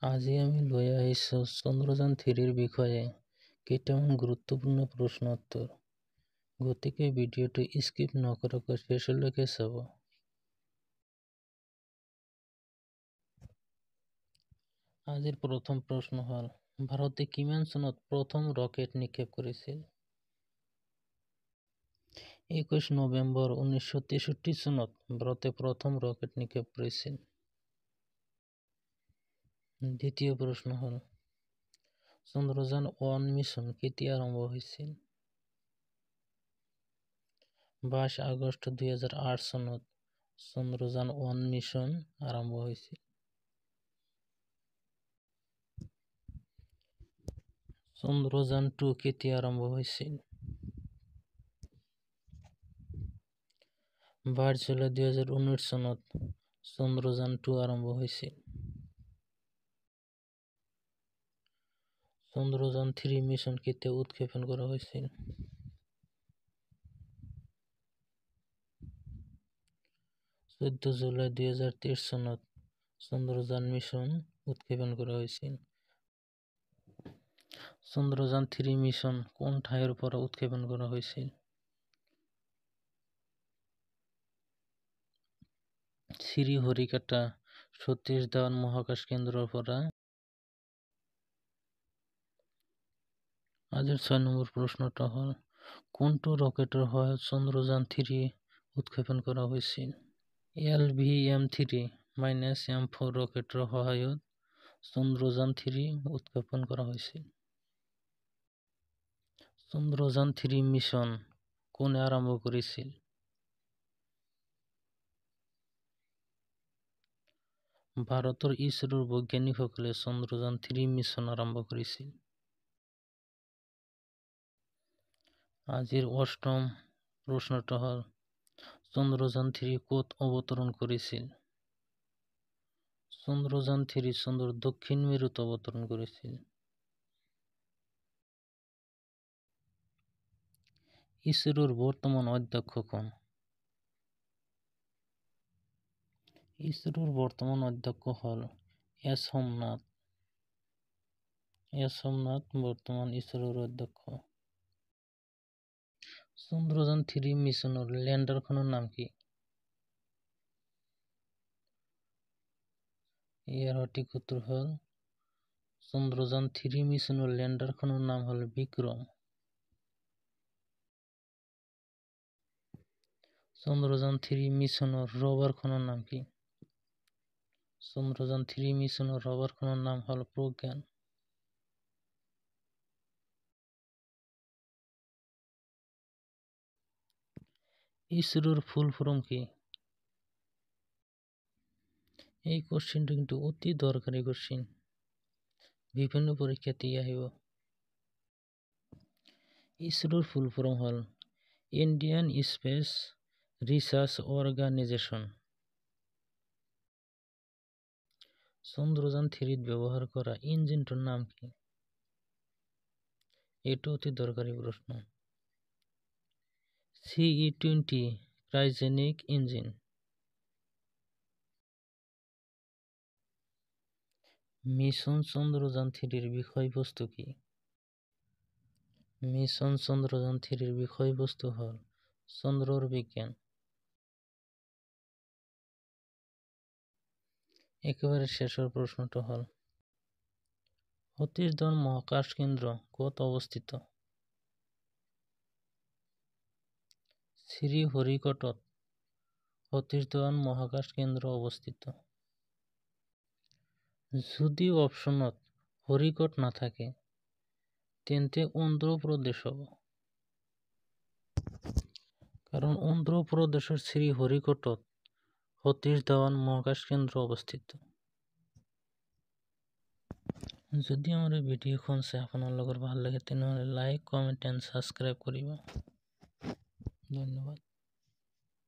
আজি আমি লৈ আহিছোঁ চন্দ্ৰযান 3ৰ বিষয়ে কেইটামান গুৰুত্বপূৰ্ণ প্ৰশ্ন উত্তৰ। গতিকে ভিডিঅ'টো স্কিপ নকৰাকৈ শেষলৈকে চাব। আজিৰ প্ৰথম প্ৰশ্ন হ'ল, ভাৰতে কিমান চনত প্ৰথম ৰকেট নিক্ষেপ কৰিছিল? 21 নৱেম্বৰ 1963 চনত ভাৰতে প্ৰথম ৰকেট নিক্ষেপ কৰিছিল। দ্বিতীয় প্ৰশ্ন হ'ল, চন্দ্ৰযান 1 মিছন কেতিয়া আৰম্ভ হৈছিল? 22 আগষ্ট 2008 চনত চন্দ্ৰযান 1 মিছন আৰম্ভ হৈছিল। চন্দ্ৰযান 2 কেতিয়া আৰম্ভ হৈছিল? 22 জুলাই 2019 চনত চন্দ্ৰযান 2 আৰম্ভ হৈছিল। চন্দ্ৰযান 3 মিছন কেতিয়া উৎক্ষেপণ কৰা হৈছিল? 14 জুলাই 2023 চনত চন্দ্ৰযান মিছন উৎক্ষেপণ কৰা হৈছিল। চন্দ্ৰযান 3 মিছন কোন ঠাইৰ পৰা উৎক্ষেপণ কৰা হৈছিল? শ্ৰীহৰিকোটা সতীশ ধাৱান মহাকাশ কেন্দ্ৰৰ পৰা। আজিৰ 6 নম্বৰ প্ৰশ্নটো হ'ল, কোনটো ৰকেটৰ সহায়ত চন্দ্ৰযান 3 উৎক্ষেপণ কৰা হৈছিল? LVM-3-M4 ৰকেটৰ সহায়ত চন্দ্ৰযান 3 উৎক্ষেপণ কৰা হৈছিল। চন্দ্ৰযান 3 মিছন কোনে আৰম্ভ কৰিছিল? ভাৰতৰ ইছৰোৰ বৈজ্ঞানিকসকলে চন্দ্ৰযান 3 মিছন আৰম্ভ কৰিছিল। আজিৰ 8ম প্ৰশ্নটো হ'ল, চন্দ্ৰযান 3 ক'ত অৱতৰণ কৰিছিল? চন্দ্ৰযান 3 চন্দ্ৰৰ দক্ষিণ মেৰুত অৱতৰণ কৰিছিল। ইছৰোৰ বৰ্তমান অধ্যক্ষ কোন? ইছৰোৰ বৰ্তমান অধ্যক্ষ হ'ল এছ সোমনাথ। বৰ্তমান ইছৰোৰ অধ্যক্ষ। চন্দ্ৰযান 3 মিছনৰ লেণ্ডাৰখনৰ নাম কি? ইয়াৰ সঠিক উত্তৰ হ'ল, চন্দ্ৰযান 3 মিছনৰ লেণ্ডাৰখনৰ নাম হ'ল বিক্ৰম। চন্দ্ৰযান 3 মিছনৰ ৰভাৰখনৰ নাম কি? চন্দ্ৰযান 3 মিছনৰ ৰভাৰখনৰ নাম হ'ল প্ৰজ্ঞান। ইছৰোৰ ফুল ফৰ্ম কি? এই কোশ্চিনটো কিন্তু অতি দৰকাৰী কোশ্চিন, বিভিন্ন পৰীক্ষাত আহিব। ইছৰোৰ ফুল ফৰ্ম হ'ল Indian space research organisation. Chandrayaan 3ত ব্যৱহাৰ কৰা ইঞ্জিনটোৰ নাম কি? এইটো অতি দৰকাৰী প্ৰশ্ন। CE-20 cryogenic engine. Mission Chandrayaan 3ৰ বিষয়বস্তু কি? মিছন চন্দ্ৰযান 3ৰ বিষয়বস্তু হ'ল চন্দ্ৰৰ বিজ্ঞান। একেবাৰে শেষৰ প্ৰশ্নটো হ'ল, সতীশ ধাৱান মহাকাশ কেন্দ্ৰ ক'ত অৱস্থিত? শ্ৰীহৰিকোটাত সতীশ ধাৱান মহাকাশ কেন্দ্ৰ অৱস্থিত। যদি অপশ্যনত হৰিকোট নাথাকে তেন্তে অন্ধ্ৰপ্ৰদেশ হ'ব। কাৰণ অন্ধ্ৰপ্ৰদেশৰ শ্ৰীহৰিকোটাত সতীশ ধাৱান মহাকাশ কেন্দ্ৰ অৱস্থিত। যদি আমাৰ এই ভিডিঅ'খন চাই আপোনালোকৰ ভাল লাগে তেনেহ'লে লাইক, কমেণ্ট এণ্ড ছাবস্ক্ৰাইব কৰিব। ধন্যবাদ।